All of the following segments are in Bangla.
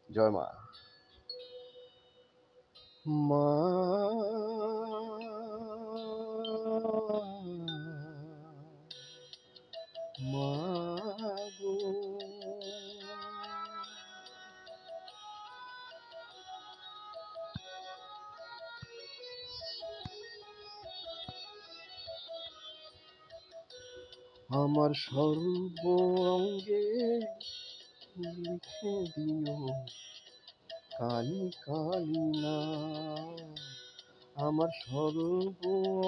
জয় মা। মা মাগো, আমার সর্ব অঙ্গে লিখে দিও কালী কালী না। আমার সর্ব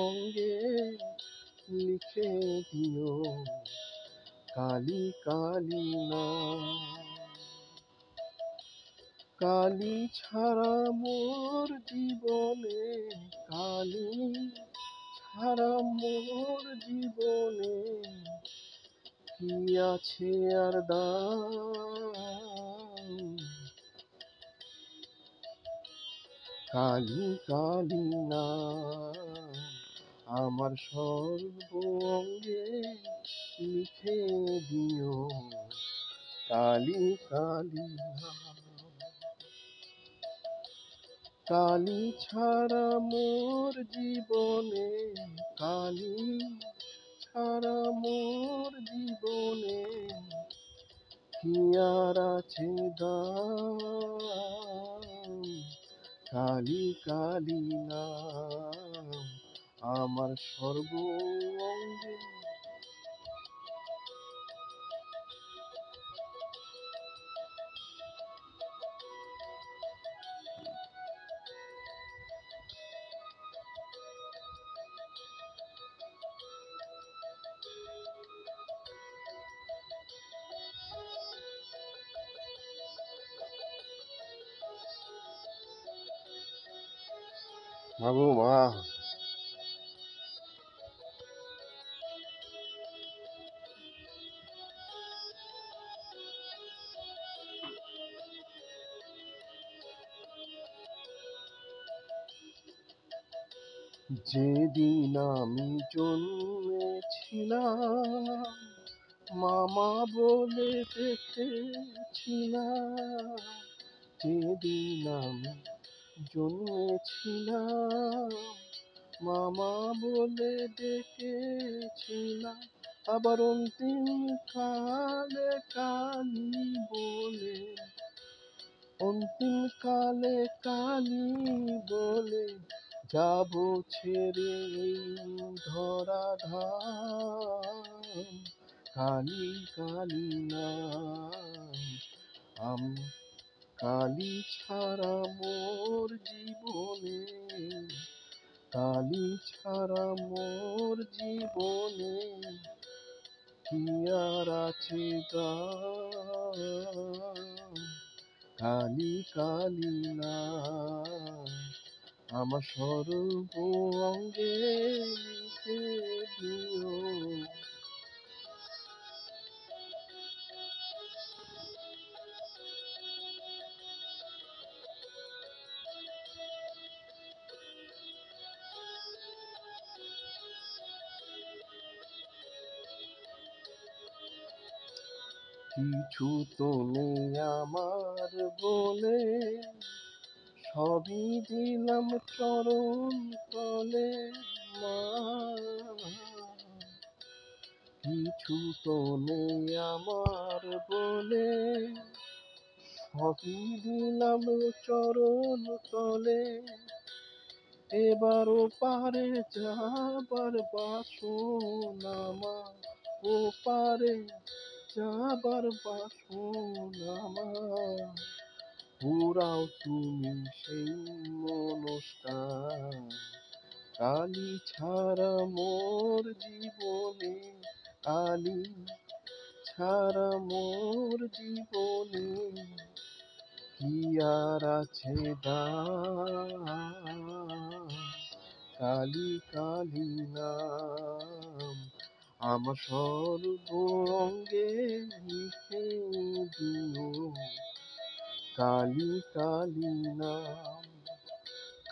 অঙ্গে লিখে দিও কালী কালী না। কালী ছাড়া মোর জীবনে, কালী ছাড়া মোর জীবনে কি আছে আর দাম। কালী কালী না, আমার সর্ব অঙ্গে লিখে দিও কালী কালী না। কালী ছাড়া মোর জীবনে, কালী ছাড়া মোর জীবনে কি আর আছে দাম। কালী কালী নাম আমার সর্ব অঙ্গে। মাগো মা, যেদিন আমি জন্মেছিলাম মামা বলে ডেকেছিলাম। যেদিন আমি জন্মেছিলাম মামা বলে ডেকেছিলাম। আবার অন্তিম কালে কালী বলে, অন্তিম কালে কালী বলে যাব ছেড়ে এই ধরাধাম। কালী কালী নাম আমি, কালী ছাড়া মোর জীবনে, কালী ছাড়া মোর জীবনে কি আর আছে দাম। কালী কালী নাম আমার সর্ব অঙ্গে লিখে দিও। কিছু তো নেই আমার বলে, সবই দিলাম চরণ তলে মা। কিছু তো নেই আমার বলে, সবই দিলাম চরণ তলে। এবারও পারে যাবার বাসনা আমার, ও পারে যাবার বাসনা আমার। পুরাও তুমি সেই মনস্কার। কালী ছাড়া মোর জীবনে, কালী ছাড়া মোর জীবনে কি আর আছে দাম। কালী কালী নাম আমার সর্ব অঙ্গে লিখে দিও কালী কালী নাম।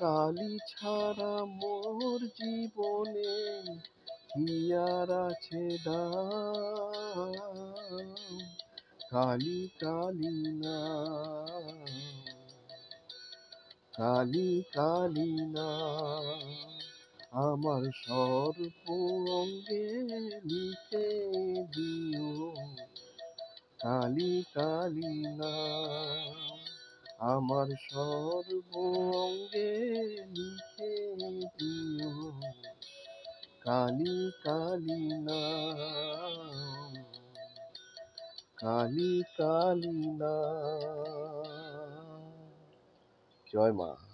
কালী ছাড়া মোর জীবনে কি আর আছে দাম। কালী কালী নাম। কালী কালী নাম আমার সর্বঙ্গে লিখে দিও, কালী কালী নাম আমার সর্বঙ্গে লিখে দিও, কালী কালী নাম, কালী কালী নাম। জয় মা।